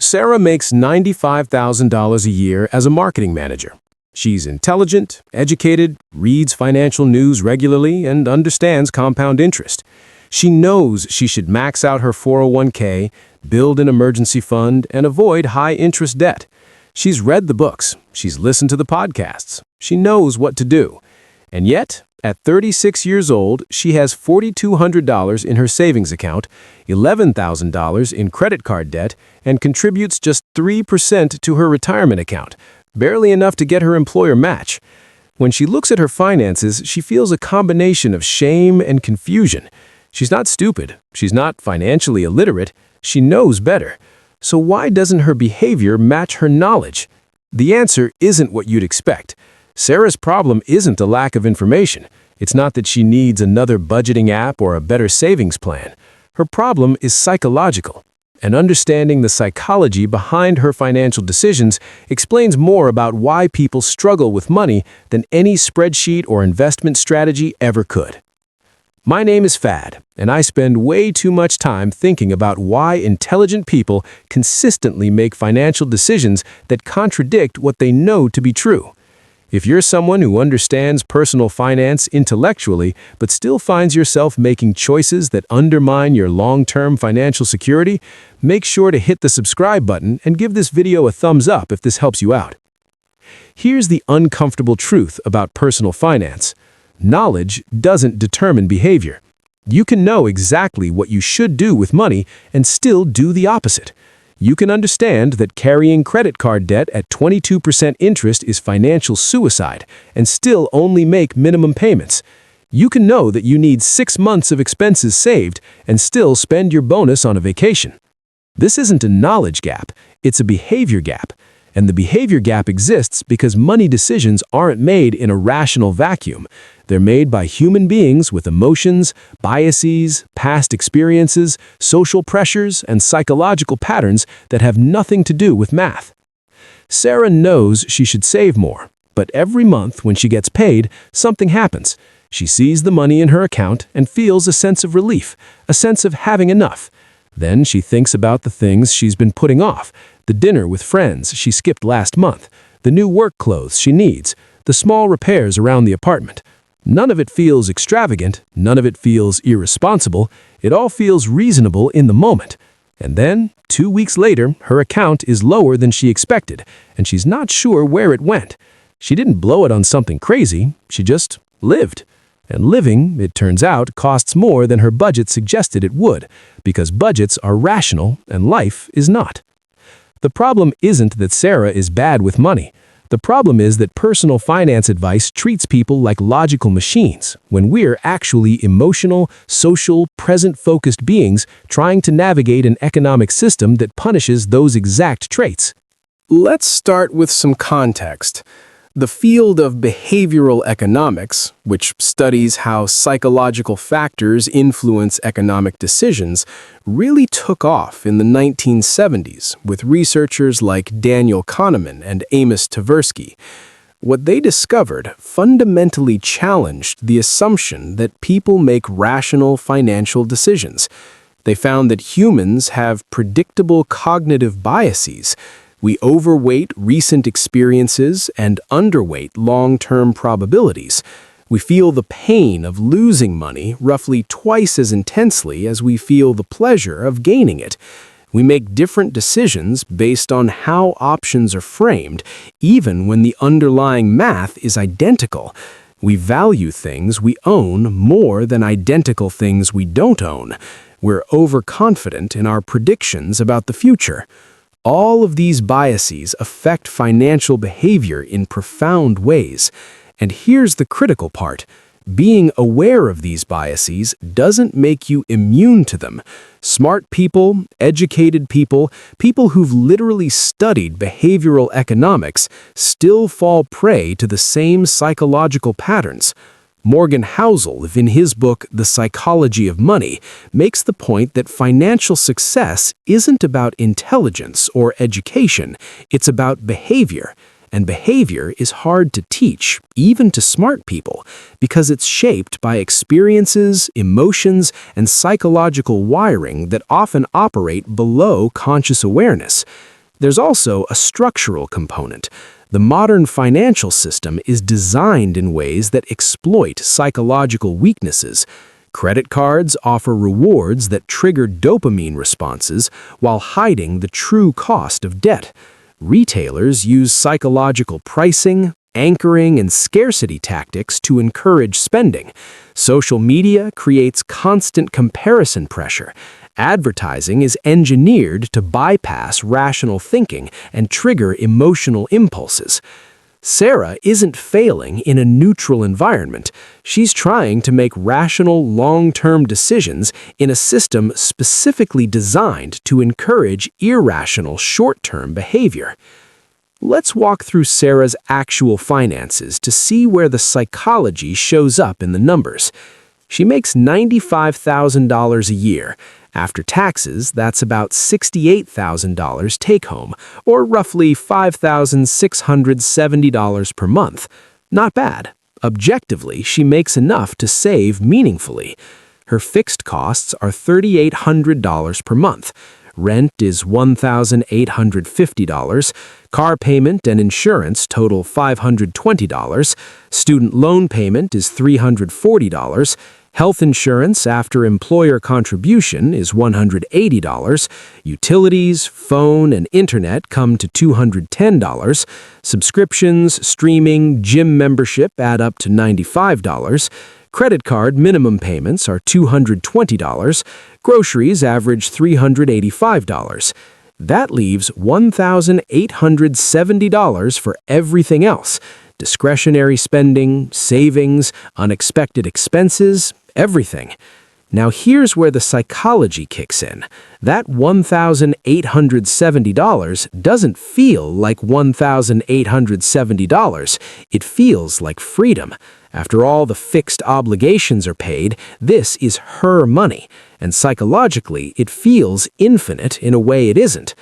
Sarah makes $95,000 a year as a marketing manager. She's intelligent, educated, reads financial news regularly, and understands compound interest. She knows she should max out her 401k, build an emergency fund, and avoid high-interest debt. She's read the books. She's listened to the podcasts. She knows what to do. And yet, at 36 years old, she has $4,200 in her savings account, $11,000 in credit card debt, and contributes just 3% to her retirement account, barely enough to get her employer match. When she looks at her finances, she feels a combination of shame and confusion. She's not stupid. She's not financially illiterate. She knows better. So why doesn't her behavior match her knowledge? The answer isn't what you'd expect. Sarah's problem isn't a lack of information. It's not that she needs another budgeting app or a better savings plan. Her problem is psychological. And understanding the psychology behind her financial decisions explains more about why people struggle with money than any spreadsheet or investment strategy ever could. My name is Fad, and I spend way too much time thinking about why intelligent people consistently make financial decisions that contradict what they know to be true. If you're someone who understands personal finance intellectually but still finds yourself making choices that undermine your long-term financial security, make sure to hit the subscribe button and give this video a thumbs up if this helps you out. Here's the uncomfortable truth about personal finance. Knowledge doesn't determine behavior. You can know exactly what you should do with money and still do the opposite. You can understand that carrying credit card debt at 22% interest is financial suicide and still only make minimum payments. You can know that you need 6 months of expenses saved and still spend your bonus on a vacation. This isn't a knowledge gap, it's a behavior gap. And the behavior gap exists because money decisions aren't made in a rational vacuum. They're made by human beings with emotions, biases, past experiences, social pressures, and psychological patterns that have nothing to do with math. Sarah knows she should save more, but every month when she gets paid, something happens. She sees the money in her account and feels a sense of relief, a sense of having enough. Then she thinks about the things she's been putting off, the dinner with friends she skipped last month, the new work clothes she needs, the small repairs around the apartment. None of it feels extravagant, none of it feels irresponsible, it all feels reasonable in the moment. And then, 2 weeks later, her account is lower than she expected, and she's not sure where it went. She didn't blow it on something crazy, she just lived. And living, it turns out, costs more than her budget suggested it would, because budgets are rational and life is not. The problem isn't that Sarah is bad with money. The problem is that personal finance advice treats people like logical machines, when we're actually emotional, social, present-focused beings trying to navigate an economic system that punishes those exact traits. Let's start with some context. The field of behavioral economics, which studies how psychological factors influence economic decisions, really took off in the 1970s with researchers like Daniel Kahneman and Amos Tversky. What they discovered fundamentally challenged the assumption that people make rational financial decisions. They found that humans have predictable cognitive biases. We overweight recent experiences and underweight long-term probabilities. We feel the pain of losing money roughly twice as intensely as we feel the pleasure of gaining it. We make different decisions based on how options are framed, even when the underlying math is identical. We value things we own more than identical things we don't own. We're overconfident in our predictions about the future. All of these biases affect financial behavior in profound ways. And here's the critical part. Being aware of these biases doesn't make you immune to them. Smart people, educated people, people who've literally studied behavioral economics still fall prey to the same psychological patterns. Morgan Housel, in his book The Psychology of Money, makes the point that financial success isn't about intelligence or education, it's about behavior. And behavior is hard to teach, even to smart people, because it's shaped by experiences, emotions, and psychological wiring that often operate below conscious awareness. There's also a structural component. The modern financial system is designed in ways that exploit psychological weaknesses. Credit cards offer rewards that trigger dopamine responses while hiding the true cost of debt. Retailers use psychological pricing, anchoring, and scarcity tactics to encourage spending. Social media creates constant comparison pressure. Advertising is engineered to bypass rational thinking and trigger emotional impulses. Sarah isn't failing in a neutral environment. She's trying to make rational, long-term decisions in a system specifically designed to encourage irrational, short-term behavior. Let's walk through Sarah's actual finances to see where the psychology shows up in the numbers. She makes $95,000 a year. After taxes, that's about $68,000 take-home, or roughly $5,670 per month. Not bad. Objectively, she makes enough to save meaningfully. Her fixed costs are $3,800 per month. Rent is $1,850. Car payment and insurance total $520. Student loan payment is $340. Health insurance after employer contribution is $180. Utilities, phone, and internet come to $210. Subscriptions, streaming, gym membership add up to $95. Credit card minimum payments are $220. Groceries average $385. That leaves $1,870 for everything else. Discretionary spending, savings, unexpected expenses, everything. Now here's where the psychology kicks in. That $1,870 doesn't feel like $1,870. It feels like freedom. After all the fixed obligations are paid, this is her money, and psychologically it feels infinite in a way it isn't.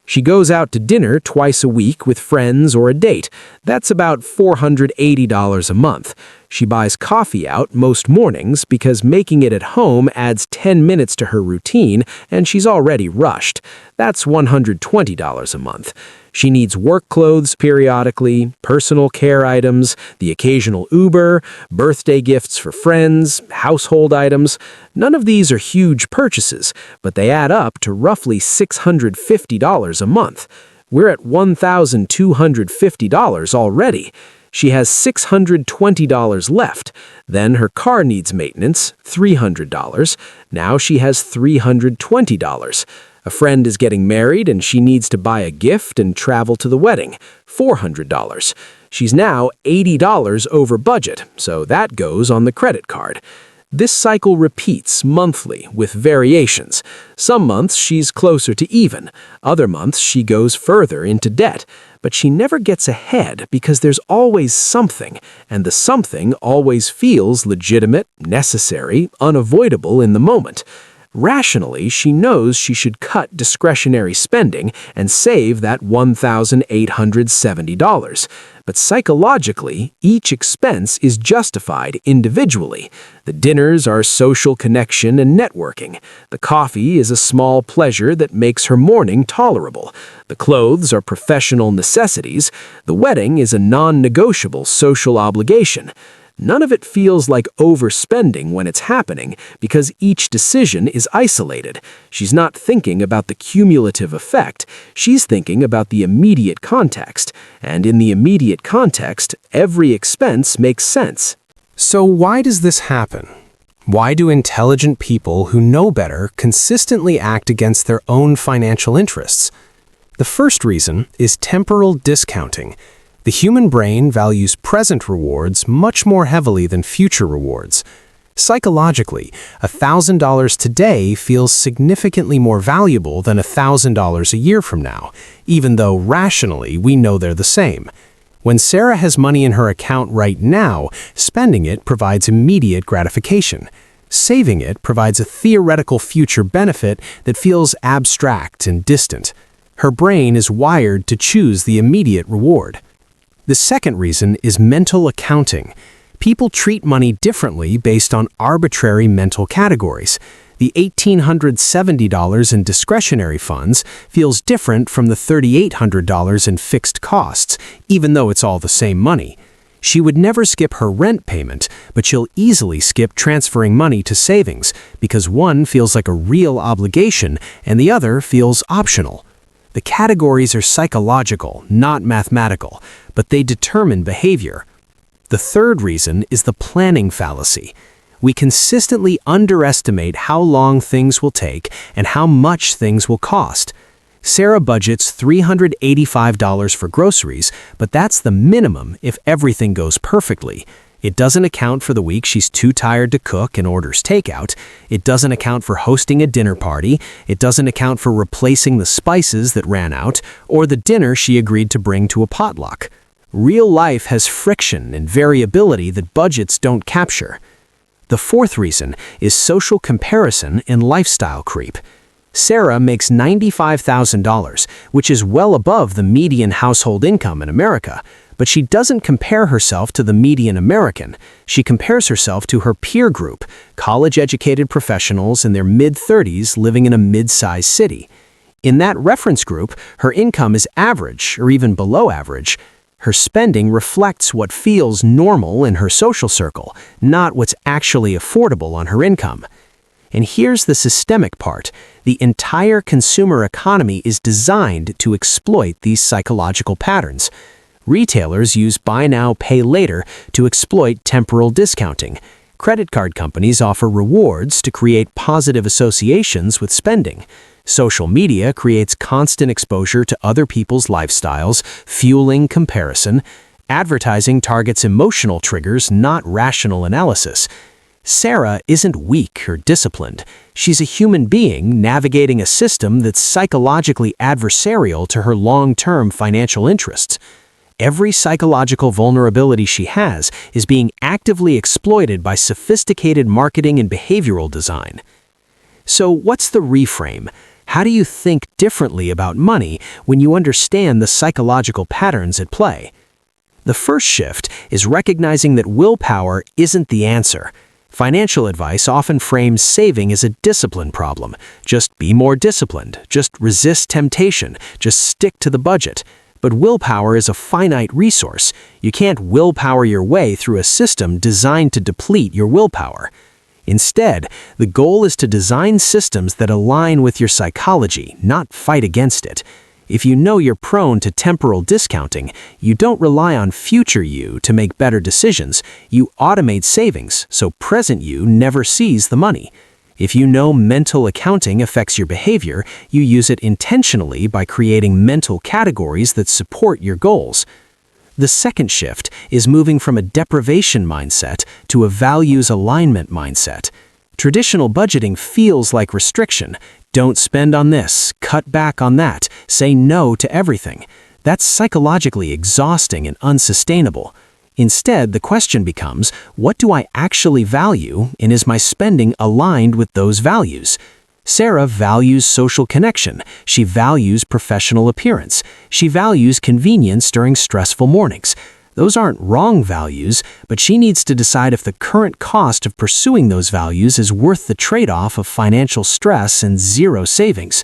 She goes out to dinner twice a week with friends or a date. That's about $480 a month. She buys coffee out most mornings because making it at home adds 10 minutes to her routine and she's already rushed. That's $120 a month. She needs work clothes periodically, personal care items, the occasional Uber, birthday gifts for friends, household items. None of these are huge purchases, but they add up to roughly $650 a month. We're at $1,250 already. She has $620 left. Then her car needs maintenance, $300. Now she has $320. A friend is getting married and she needs to buy a gift and travel to the wedding, $400. She's now $80 over budget, so that goes on the credit card. This cycle repeats monthly with variations. Some months she's closer to even. Other months she goes further into debt. But she never gets ahead because there's always something, and the something always feels legitimate, necessary, unavoidable in the moment. Rationally, she knows she should cut discretionary spending and save that $1,870. But psychologically, each expense is justified individually. The dinners are social connection and networking. The coffee is a small pleasure that makes her morning tolerable. The clothes are professional necessities. The wedding is a non-negotiable social obligation. None of it feels like overspending when it's happening because each decision is isolated. She's not thinking about the cumulative effect. She's thinking about the immediate context. And in the immediate context, every expense makes sense. So why does this happen? Why do intelligent people who know better consistently act against their own financial interests? The first reason is temporal discounting. The human brain values present rewards much more heavily than future rewards. Psychologically, $1,000 today feels significantly more valuable than $1,000 a year from now, even though rationally we know they're the same. When Sarah has money in her account right now, spending it provides immediate gratification. Saving it provides a theoretical future benefit that feels abstract and distant. Her brain is wired to choose the immediate reward. The second reason is mental accounting. People treat money differently based on arbitrary mental categories. The $1,870 in discretionary funds feels different from the $3,800 in fixed costs, even though it's all the same money. She would never skip her rent payment, but she'll easily skip transferring money to savings because one feels like a real obligation and the other feels optional. The categories are psychological, not mathematical, but they determine behavior. The third reason is the planning fallacy. We consistently underestimate how long things will take and how much things will cost. Sarah budgets $385 for groceries, but that's the minimum if everything goes perfectly. It doesn't account for the week she's too tired to cook and orders takeout. It doesn't account for hosting a dinner party. It doesn't account for replacing the spices that ran out or the dinner she agreed to bring to a potluck. Real life has friction and variability that budgets don't capture. The fourth reason is social comparison and lifestyle creep. Sarah makes $95,000, which is well above the median household income in America, but she doesn't compare herself to the median American. She compares herself to her peer group, college-educated professionals in their mid-30s living in a mid-sized city. In that reference group, her income is average or even below average. Her spending reflects what feels normal in her social circle, not what's actually affordable on her income. And here's the systemic part. The entire consumer economy is designed to exploit these psychological patterns. Retailers use buy now, pay later to exploit temporal discounting. Credit card companies offer rewards to create positive associations with spending. Social media creates constant exposure to other people's lifestyles, fueling comparison. Advertising targets emotional triggers, not rational analysis. Sarah isn't weak or disciplined. She's a human being navigating a system that's psychologically adversarial to her long-term financial interests. Every psychological vulnerability she has is being actively exploited by sophisticated marketing and behavioral design. So what's the reframe? How do you think differently about money when you understand the psychological patterns at play? The first shift is recognizing that willpower isn't the answer. Financial advice often frames saving as a discipline problem. Just be more disciplined. Just resist temptation. Just stick to the budget. But willpower is a finite resource. You can't willpower your way through a system designed to deplete your willpower. Instead, the goal is to design systems that align with your psychology, not fight against it. If you know you're prone to temporal discounting, you don't rely on future you to make better decisions. You automate savings, so present you never sees the money. If you know mental accounting affects your behavior, you use it intentionally by creating mental categories that support your goals. The second shift is moving from a deprivation mindset to a values alignment mindset. Traditional budgeting feels like restriction. Don't spend on this, cut back on that, say no to everything. That's psychologically exhausting and unsustainable. Instead, the question becomes, what do I actually value, and is my spending aligned with those values? Sarah values social connection. She values professional appearance. She values convenience during stressful mornings. Those aren't wrong values, but she needs to decide if the current cost of pursuing those values is worth the trade-off of financial stress and zero savings.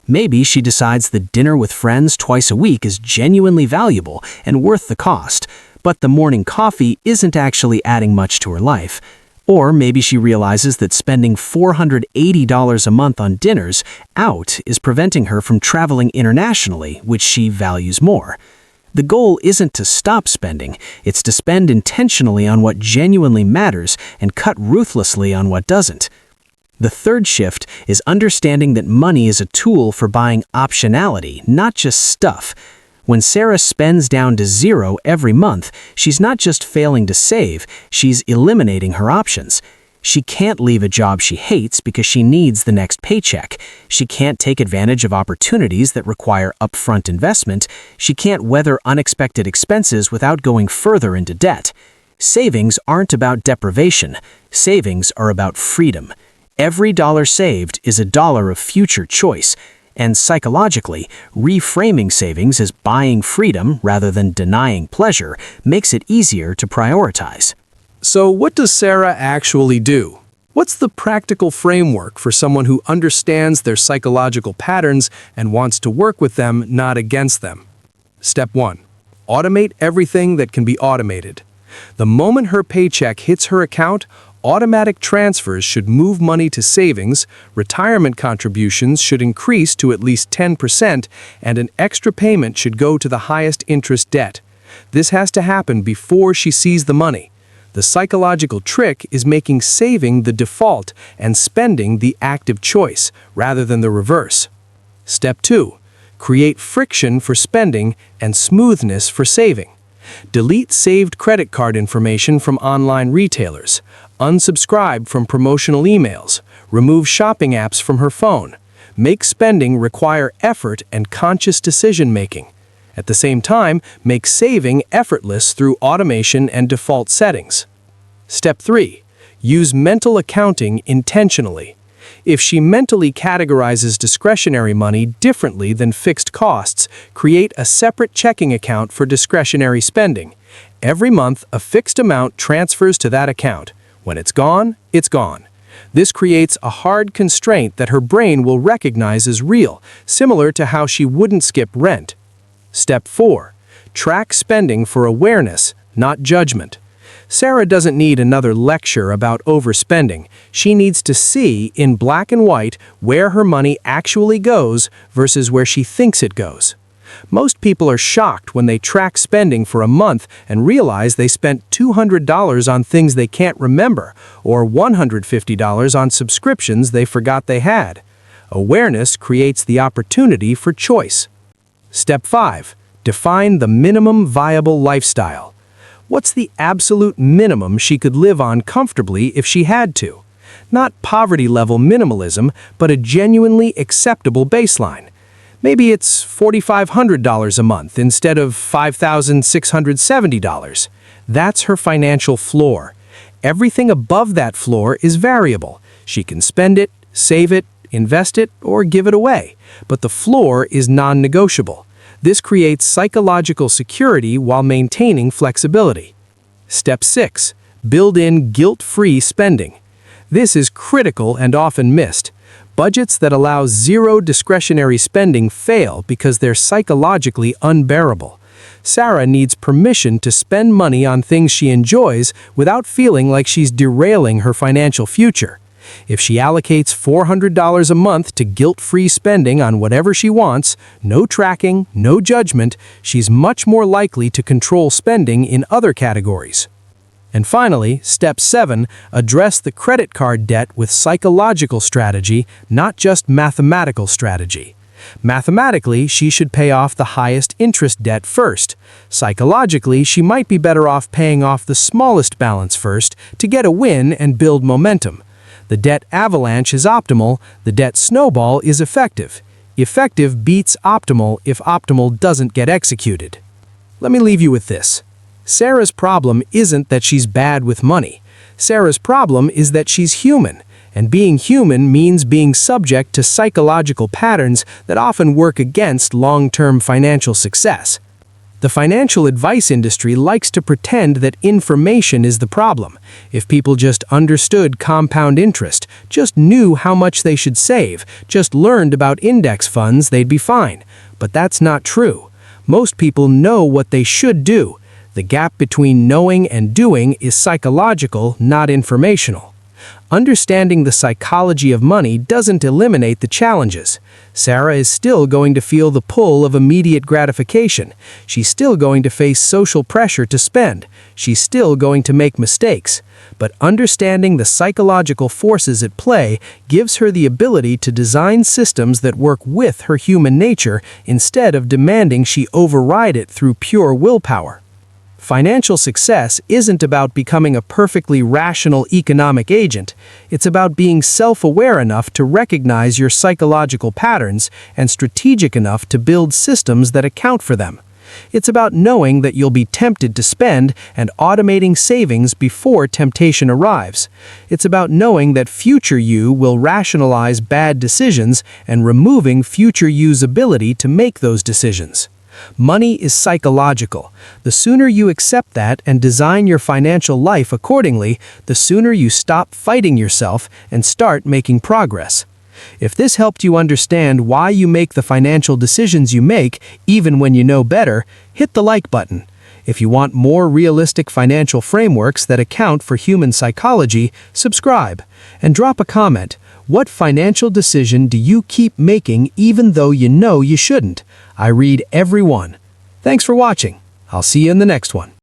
Maybe she decides that dinner with friends twice a week is genuinely valuable and worth the cost, but the morning coffee isn't actually adding much to her life. Or maybe she realizes that spending $480 a month on dinners out is preventing her from traveling internationally, which she values more. The goal isn't to stop spending, it's to spend intentionally on what genuinely matters and cut ruthlessly on what doesn't. The third shift is understanding that money is a tool for buying optionality, not just stuff. When Sarah spends down to zero every month, she's not just failing to save, she's eliminating her options. She can't leave a job she hates because she needs the next paycheck. She can't take advantage of opportunities that require upfront investment. She can't weather unexpected expenses without going further into debt. Savings aren't about deprivation. Savings are about freedom. Every dollar saved is a dollar of future choice. And psychologically, reframing savings as buying freedom rather than denying pleasure makes it easier to prioritize. So what does Sarah actually do? What's the practical framework for someone who understands their psychological patterns and wants to work with them, not against them? Step 1. Automate everything that can be automated. The moment her paycheck hits her account, automatic transfers should move money to savings, retirement contributions should increase to at least 10%, and an extra payment should go to the highest interest debt. This has to happen before she sees the money. The psychological trick is making saving the default and spending the active choice, rather than the reverse. Step 2. Create friction for spending and smoothness for saving. Delete saved credit card information from online retailers. Unsubscribe from promotional emails. Remove shopping apps from her phone. Make spending require effort and conscious decision-making. At the same time, make saving effortless through automation and default settings. Step 3. Use mental accounting intentionally. If she mentally categorizes discretionary money differently than fixed costs, create a separate checking account for discretionary spending. Every month, a fixed amount transfers to that account. When it's gone, it's gone. This creates a hard constraint that her brain will recognize as real, similar to how she wouldn't skip rent. Step 4. Track spending for awareness, not judgment. Sarah doesn't need another lecture about overspending. She needs to see, in black and white, where her money actually goes versus where she thinks it goes. Most people are shocked when they track spending for a month and realize they spent $200 on things they can't remember, or $150 on subscriptions they forgot they had. Awareness creates the opportunity for choice. Step 5. Define the minimum viable lifestyle. What's the absolute minimum she could live on comfortably if she had to? Not poverty-level minimalism, but a genuinely acceptable baseline. Maybe it's $4,500 a month instead of $5,670. That's her financial floor. Everything above that floor is variable. She can spend it, save it, invest it, or give it away. But the floor is non-negotiable. This creates psychological security while maintaining flexibility. Step 6. Build in guilt-free spending. This is critical and often missed. Budgets that allow zero discretionary spending fail because they're psychologically unbearable. Sarah needs permission to spend money on things she enjoys without feeling like she's derailing her financial future. If she allocates $400 a month to guilt-free spending on whatever she wants, no tracking, no judgment, she's much more likely to control spending in other categories. And finally, Step 7, address the credit card debt with psychological strategy, not just mathematical strategy. Mathematically, she should pay off the highest interest debt first. Psychologically, she might be better off paying off the smallest balance first to get a win and build momentum. The debt avalanche is optimal, the debt snowball is effective. Effective beats optimal if optimal doesn't get executed. Let me leave you with this. Sarah's problem isn't that she's bad with money. Sarah's problem is that she's human, and being human means being subject to psychological patterns that often work against long-term financial success. The financial advice industry likes to pretend that information is the problem. If people just understood compound interest, just knew how much they should save, just learned about index funds, they'd be fine. But that's not true. Most people know what they should do. The gap between knowing and doing is psychological, not informational. Understanding the psychology of money doesn't eliminate the challenges. Sarah is still going to feel the pull of immediate gratification. She's still going to face social pressure to spend. She's still going to make mistakes. But understanding the psychological forces at play gives her the ability to design systems that work with her human nature instead of demanding she override it through pure willpower. Financial success isn't about becoming a perfectly rational economic agent. It's about being self-aware enough to recognize your psychological patterns and strategic enough to build systems that account for them. It's about knowing that you'll be tempted to spend and automating savings before temptation arrives. It's about knowing that future you will rationalize bad decisions and removing future you's ability to make those decisions. Money is psychological. The sooner you accept that and design your financial life accordingly, the sooner you stop fighting yourself and start making progress. If this helped you understand why you make the financial decisions you make, even when you know better, hit the like button. If you want more realistic financial frameworks that account for human psychology, subscribe and drop a comment. What financial decision do you keep making even though you know you shouldn't? I read every one. Thanks for watching. I'll see you in the next one.